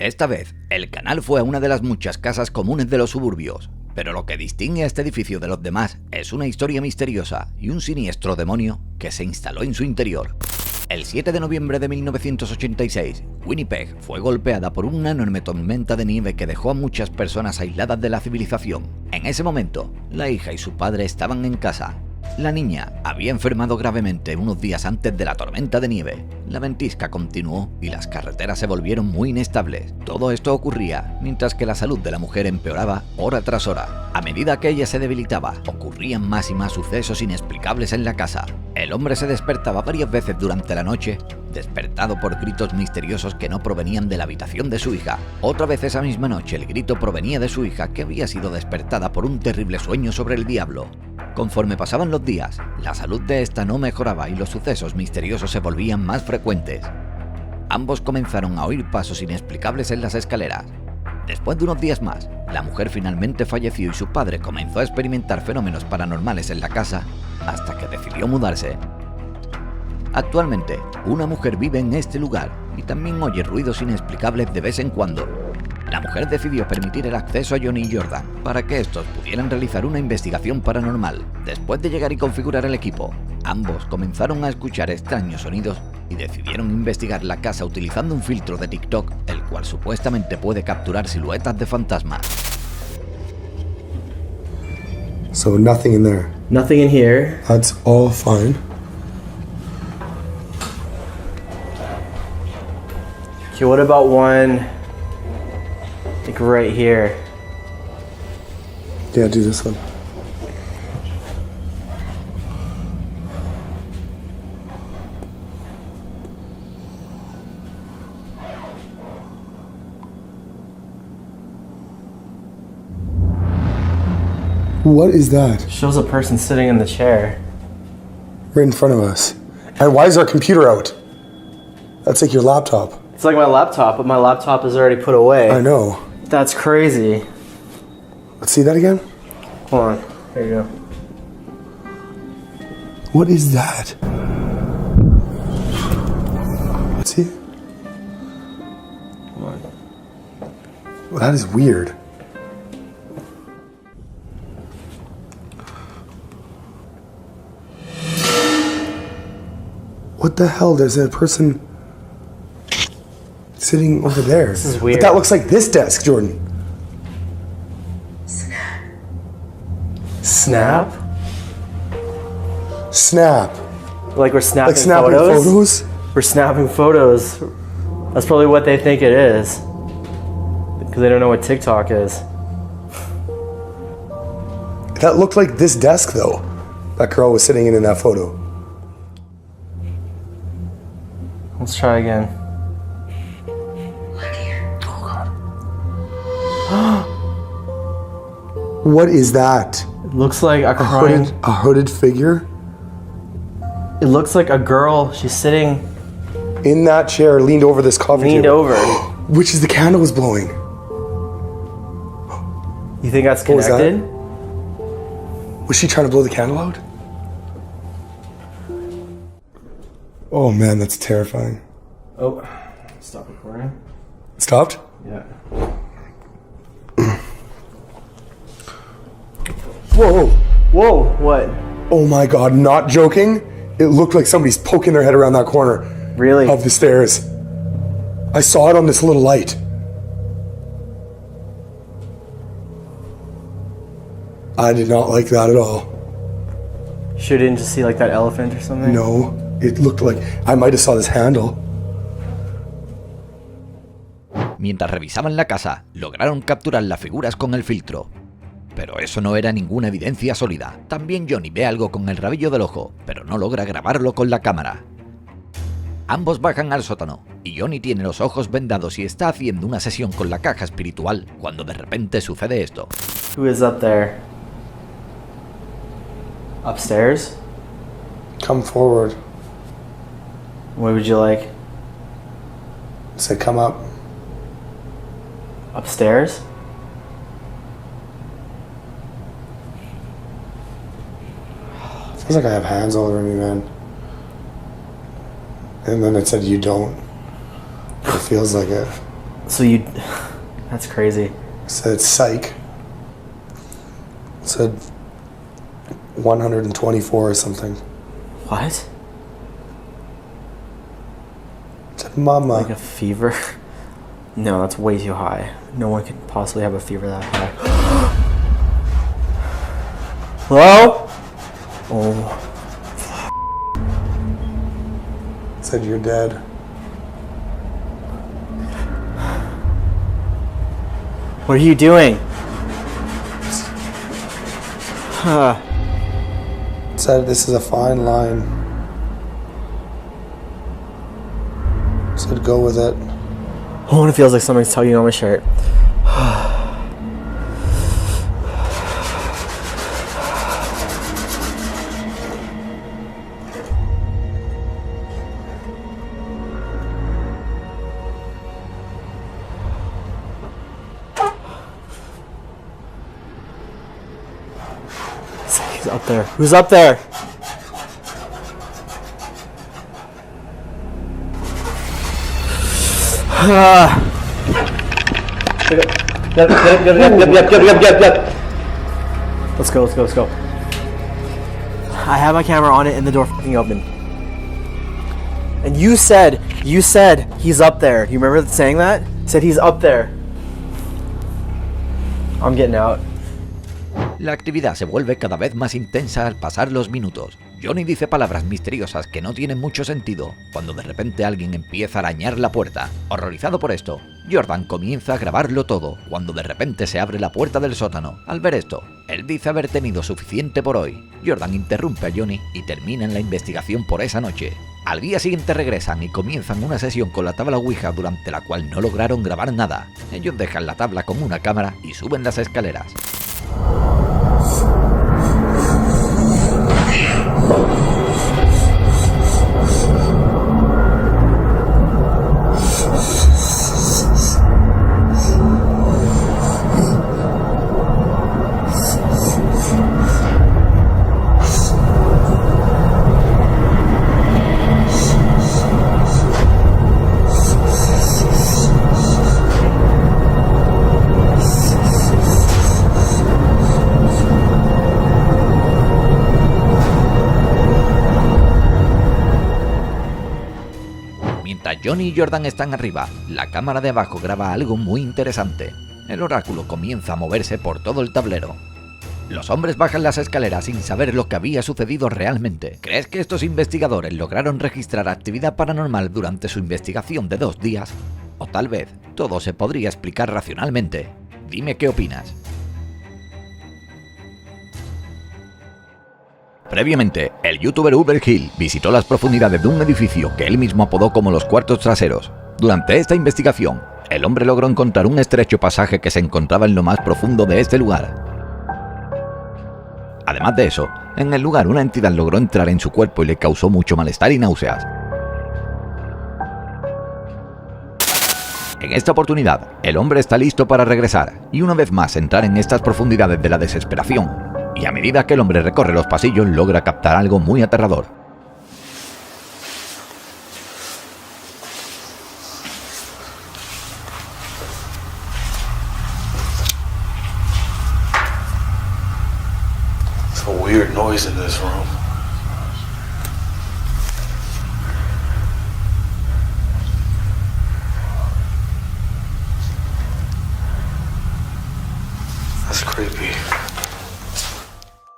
Esta vez, el canal fue a una de las muchas casas comunes de los suburbios, pero lo que distingue a este edificio de los demás es una historia misteriosa y un siniestro demonio que se instaló en su interior. El 7 de noviembre de 1986, Winnipeg fue golpeada por una enorme tormenta de nieve que dejó a muchas personas aisladas de la civilización. En ese momento, la hija y su padre estaban en casa. La niña había enfermado gravemente unos días antes de la tormenta de nieve. La ventisca continuó y las carreteras se volvieron muy inestables. Todo esto ocurría mientras que la salud de la mujer empeoraba hora tras hora. A medida que ella se debilitaba, ocurrían más y más sucesos inexplicables en la casa. El hombre se despertaba varias veces durante la noche, despertado por gritos misteriosos que no provenían de la habitación de su hija. Otra vez esa misma noche el grito provenía de su hija, que había sido despertada por un terrible sueño sobre el diablo. Conforme pasaban los días, la salud de esta no mejoraba y los sucesos misteriosos se volvían más frecuentes. Ambos comenzaron a oír pasos inexplicables en las escaleras. Después de unos días más, la mujer finalmente falleció y su padre comenzó a experimentar fenómenos paranormales en la casa hasta que decidió mudarse. Actualmente, una mujer vive en este lugar y también oye ruidos inexplicables de vez en cuando. La mujer decidió permitir el acceso a Johnny y Jordan para que estos pudieran realizar una investigación paranormal. Después de llegar y configurar el equipo, ambos comenzaron a escuchar extraños sonidos y decidieron investigar la casa utilizando un filtro de TikTok, el cual supuestamente puede capturar siluetas de fantasmas. So nothing in there. Nothing in here. That's all fine. Okay, what about one, like right here? Yeah, do this one. What is that? Shows a person sitting in the chair. Right in front of us. And why is our computer out? That's like your laptop. It's like my laptop, but my laptop is already put away. I know. That's crazy. Let's see that again. Hold on. Here you go. What is that? Let's see. Hold on. Well, that is weird. What the hell? There's a person sitting over there. This is weird. But that looks like this desk, Jordan. Snap? Snap. Like we're snapping, Like snapping photos? We're snapping photos. That's probably what they think it is. Because they don't know what TikTok is. That looked like this desk, though. That girl was sitting in that photo. Let's try again. What is that? It looks like a crying. A hooded figure? It looks like a girl. She's sitting In that chair, leaned over this coffee leaned table. over. Which is the candle was blowing. You think that's What was that? connected? Was she trying to blow the candle out? Oh man, that's terrifying. Oh, stop recording. It stopped? Yeah. Whoa! Whoa, what? Oh my god, not joking. It looked like somebody's poking their head around that corner Really? of the stairs. I saw it on this little light. I did not like that at all. Sure didn't just see like that elephant or something? No, it looked like I might have saw this handle. Mientras revisaban la casa, lograron capturar las figuras con el filtro. Pero eso no era ninguna evidencia sólida. También Johnny ve algo con el rabillo del ojo, pero no logra grabarlo con la cámara. Ambos bajan al sótano, y Johnny tiene los ojos vendados y está haciendo una sesión con la caja espiritual cuando de repente sucede esto. Who is up there? Upstairs? Come forward. What would you like? Say, come up. Upstairs? Feels like I have hands all over me, man. And then it said you don't. It feels like it. So you... That's crazy. I said psych. I said 124 or something. What? I said mama. Like a fever? No, that's way too high. No one could possibly have a fever that high. Hello? Oh. I said you're dead. What are you doing? I said this is a fine line. I said go with it. Oh, it feels like something's tugging on my shirt. He's up there. Who's up there? Let's go, let's go, let's go. I have my camera on it and the door fucking open. And you said he's up there. You remember saying that? Said he's up there. I'm getting out. La actividad se vuelve cada vez más intensa al pasar los minutos. Johnny dice palabras misteriosas que no tienen mucho sentido, cuando de repente alguien empieza a arañar la puerta. Horrorizado por esto, Jordan comienza a grabarlo todo, cuando de repente se abre la puerta del sótano. Al ver esto, él dice haber tenido suficiente por hoy. Jordan interrumpe a Johnny y terminan la investigación por esa noche. Al día siguiente regresan y comienzan una sesión con la tabla Ouija durante la cual no lograron grabar nada. Ellos dejan la tabla con una cámara y suben las escaleras. Johnny y Jordan están arriba, la cámara de abajo graba algo muy interesante. El oráculo comienza a moverse por todo el tablero. Los hombres bajan las escaleras sin saber lo que había sucedido realmente. ¿Crees que estos investigadores lograron registrar actividad paranormal durante su investigación de 2 días? O tal vez todo se podría explicar racionalmente. Dime qué opinas. Previamente, el youtuber Uber Hill visitó las profundidades de un edificio que él mismo apodó como los cuartos traseros. Durante esta investigación, el hombre logró encontrar un estrecho pasaje que se encontraba en lo más profundo de este lugar. Además de eso, en el lugar una entidad logró entrar en su cuerpo y le causó mucho malestar y náuseas. En esta oportunidad, el hombre está listo para regresar y una vez más entrar en estas profundidades de la desesperación. Y a medida que el hombre recorre los pasillos, logra captar algo muy aterrador. It's a weird noise in this room. That's creepy.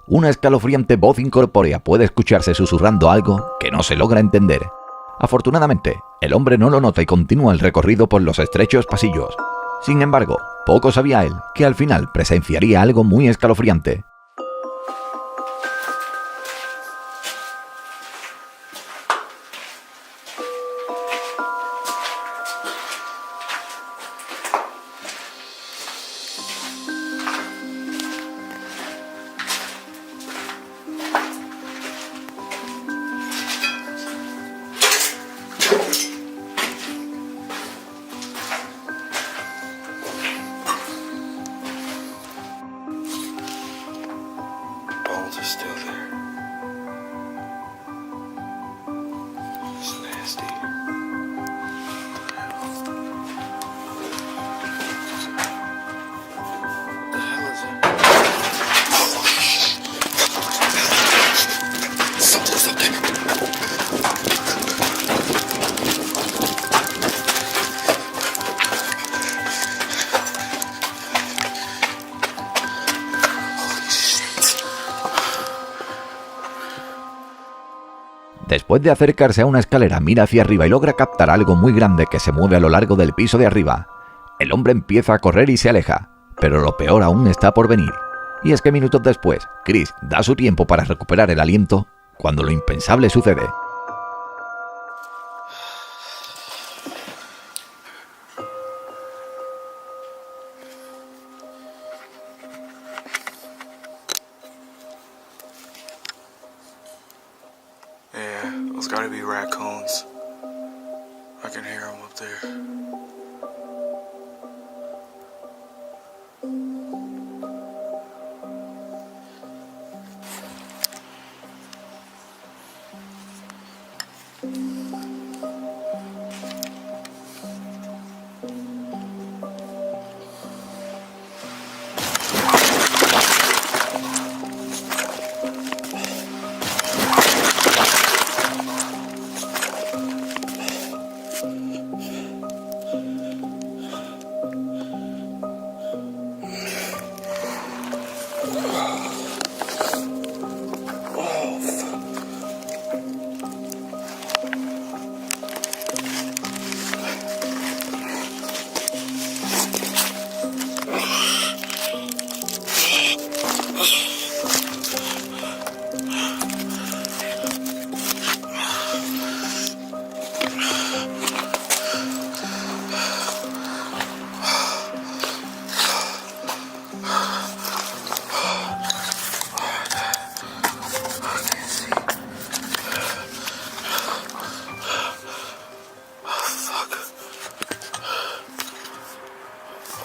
Una escalofriante voz incorpórea puede escucharse susurrando algo que no se logra entender. Afortunadamente, el hombre no lo nota y continúa el recorrido por los estrechos pasillos. Sin embargo, poco sabía él que al final presenciaría algo muy escalofriante. Bones are still there. It's nasty. Después de acercarse a una escalera, mira hacia arriba y logra captar algo muy grande que se mueve a lo largo del piso de arriba. El hombre empieza a correr y se aleja, pero lo peor aún está por venir. Y es que minutos después, Chris da su tiempo para recuperar el aliento cuando lo impensable sucede. Yeah, those gotta be raccoons. I can hear them up there.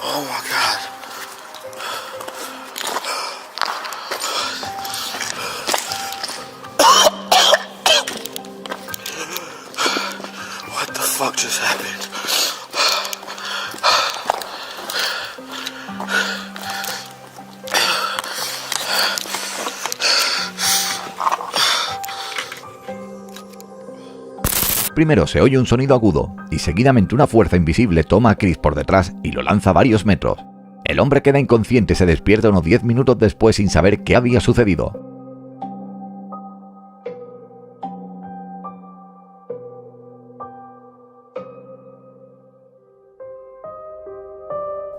Oh my God. What the fuck just happened? Primero se oye un sonido agudo y seguidamente una fuerza invisible toma a Chris por detrás y lo lanza varios metros. El hombre queda inconsciente y se despierta unos 10 minutos después sin saber qué había sucedido.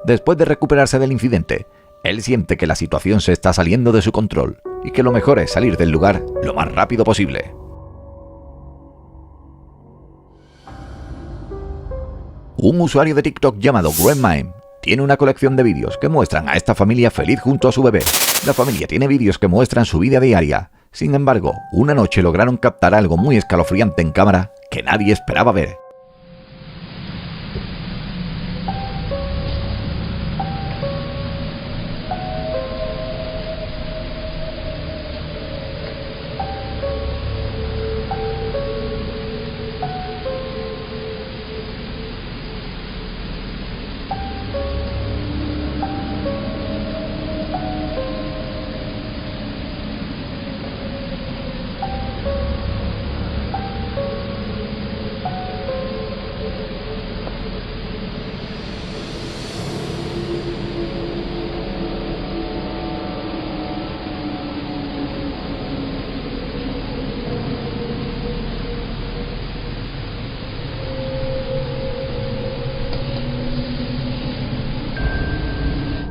Después de recuperarse del incidente, él siente que la situación se está saliendo de su control y que lo mejor es salir del lugar lo más rápido posible. Un usuario de TikTok llamado Grandmime tiene una colección de vídeos que muestran a esta familia feliz junto a su bebé. La familia tiene vídeos que muestran su vida diaria. Sin embargo, una noche lograron captar algo muy escalofriante en cámara que nadie esperaba ver.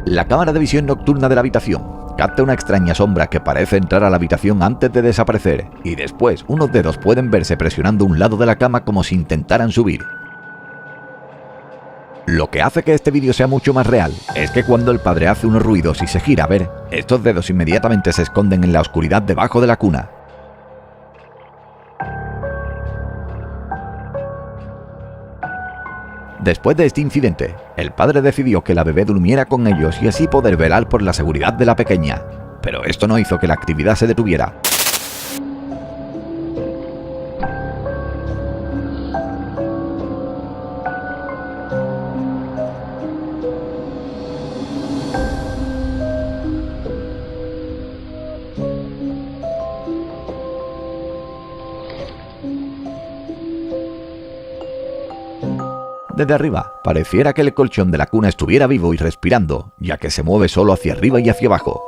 La cámara de visión nocturna de la habitación capta una extraña sombra que parece entrar a la habitación antes de desaparecer, y después unos dedos pueden verse presionando un lado de la cama como si intentaran subir. Lo que hace que este vídeo sea mucho más real es que cuando el padre hace unos ruidos y se gira a ver, estos dedos inmediatamente se esconden en la oscuridad debajo de la cuna. Después de este incidente, el padre decidió que la bebé durmiera con ellos y así poder velar por la seguridad de la pequeña, pero esto no hizo que la actividad se detuviera. Desde arriba, pareciera que el colchón de la cuna estuviera vivo y respirando, ya que se mueve solo hacia arriba y hacia abajo.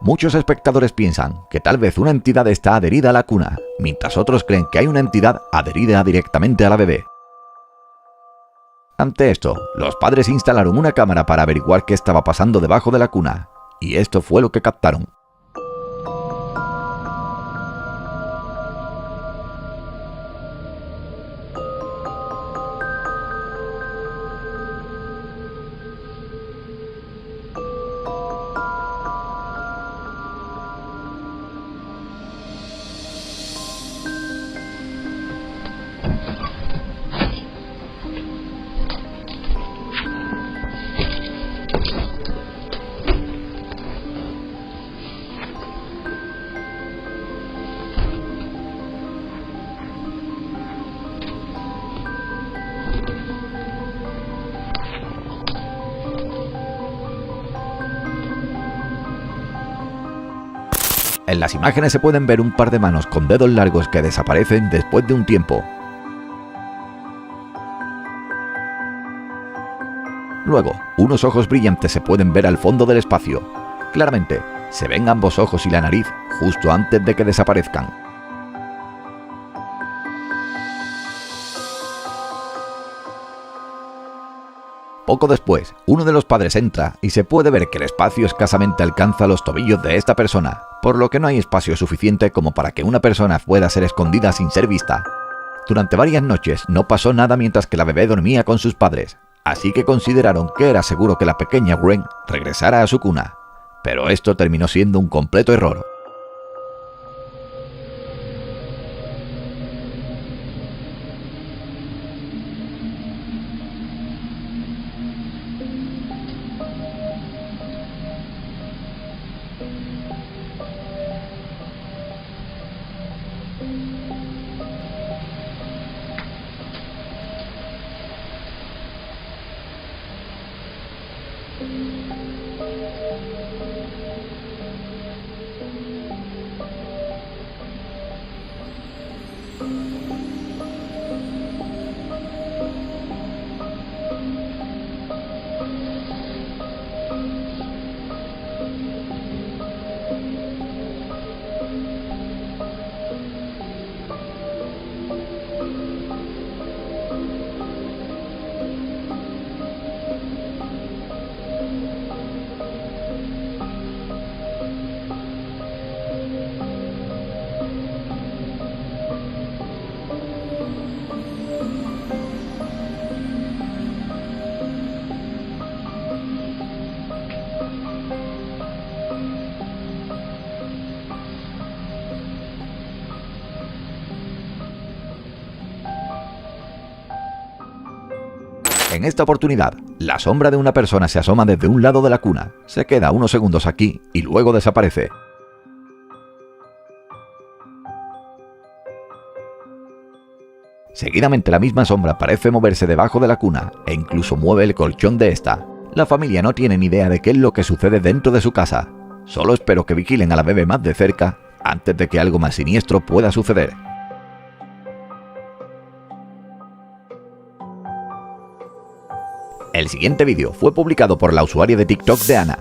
Muchos espectadores piensan que tal vez una entidad está adherida a la cuna, mientras otros creen que hay una entidad adherida directamente a la bebé. Ante esto, los padres instalaron una cámara para averiguar qué estaba pasando debajo de la cuna, y esto fue lo que captaron. En las imágenes se pueden ver un par de manos con dedos largos que desaparecen después de un tiempo. Luego, unos ojos brillantes se pueden ver al fondo del espacio. Claramente, se ven ambos ojos y la nariz justo antes de que desaparezcan. Poco después, uno de los padres entra y se puede ver que el espacio escasamente alcanza los tobillos de esta persona, por lo que no hay espacio suficiente como para que una persona pueda ser escondida sin ser vista. Durante varias noches no pasó nada mientras que la bebé dormía con sus padres, así que consideraron que era seguro que la pequeña Gwen regresara a su cuna. Pero esto terminó siendo un completo error. En esta oportunidad, la sombra de una persona se asoma desde un lado de la cuna, se queda unos segundos aquí y luego desaparece. Seguidamente la misma sombra parece moverse debajo de la cuna e incluso mueve el colchón de esta. La familia no tiene ni idea de qué es lo que sucede dentro de su casa. Solo espero que vigilen a la bebé más de cerca antes de que algo más siniestro pueda suceder. El siguiente vídeo fue publicado por la usuaria de TikTok de Ana.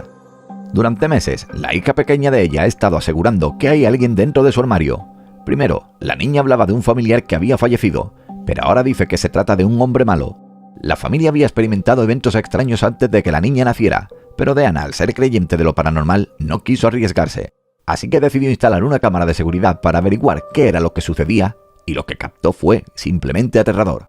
Durante meses, la hija pequeña de ella ha estado asegurando que hay alguien dentro de su armario. Primero, la niña hablaba de un familiar que había fallecido, pero ahora dice que se trata de un hombre malo. La familia había experimentado eventos extraños antes de que la niña naciera, pero Deanna, al ser creyente de lo paranormal, no quiso arriesgarse. Así que decidió instalar una cámara de seguridad para averiguar qué era lo que sucedía, y lo que captó fue simplemente aterrador.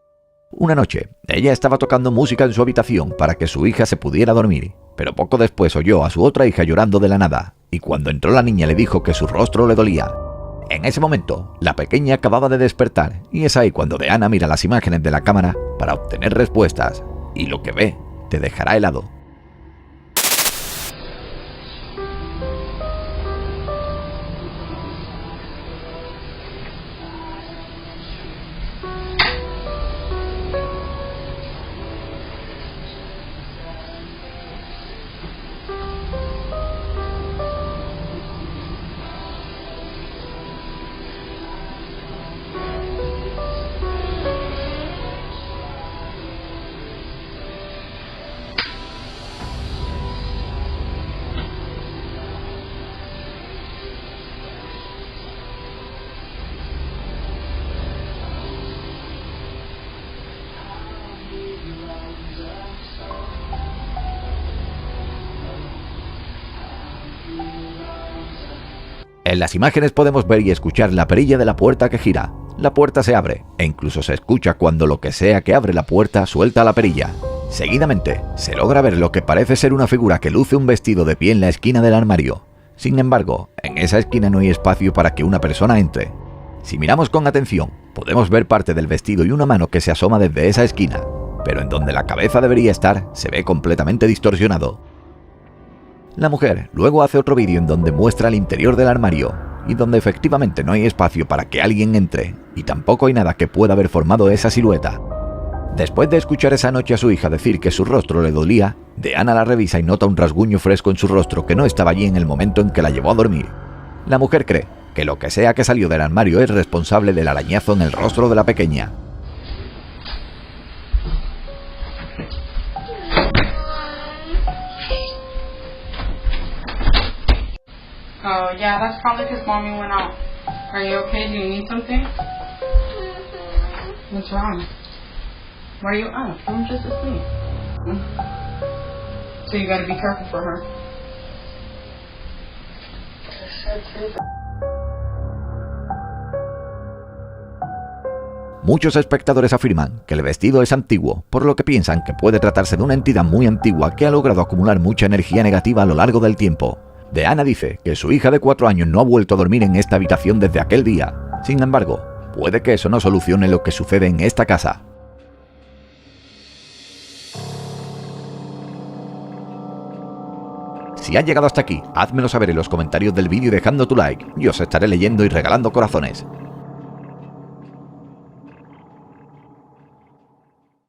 Una noche, ella estaba tocando música en su habitación para que su hija se pudiera dormir, pero poco después oyó a su otra hija llorando de la nada, y cuando entró la niña le dijo que su rostro le dolía. En ese momento, la pequeña acababa de despertar, y es ahí cuando Deanna mira las imágenes de la cámara para obtener respuestas, y lo que ve te dejará helado. En las imágenes podemos ver y escuchar la perilla de la puerta que gira. La puerta se abre, e incluso se escucha cuando lo que sea que abre la puerta suelta la perilla. Seguidamente, se logra ver lo que parece ser una figura que luce un vestido de pie en la esquina del armario. Sin embargo, en esa esquina no hay espacio para que una persona entre. Si miramos con atención, podemos ver parte del vestido y una mano que se asoma desde esa esquina, pero en donde la cabeza debería estar, se ve completamente distorsionado. La mujer luego hace otro vídeo en donde muestra el interior del armario, y donde efectivamente no hay espacio para que alguien entre, y tampoco hay nada que pueda haber formado esa silueta. Después de escuchar esa noche a su hija decir que su rostro le dolía, Deanna la revisa y nota un rasguño fresco en su rostro que no estaba allí en el momento en que la llevó a dormir. La mujer cree que lo que sea que salió del armario es responsable del arañazo en el rostro de la pequeña. Oh, yeah, that's probably because Mommy went out. Are you okay? Do you need something? What's wrong? Why are you up? I'm just asleep. So you gotta be careful for her. Muchos espectadores afirman que el vestido es antiguo, por lo que piensan que puede tratarse de una entidad muy antigua que ha logrado acumular mucha energía negativa a lo largo del tiempo. Deanna dice que su hija de 4 años no ha vuelto a dormir en esta habitación desde aquel día. Sin embargo, puede que eso no solucione lo que sucede en esta casa. Si has llegado hasta aquí, házmelo saber en los comentarios del vídeo dejando tu like, yo os estaré leyendo y regalando corazones.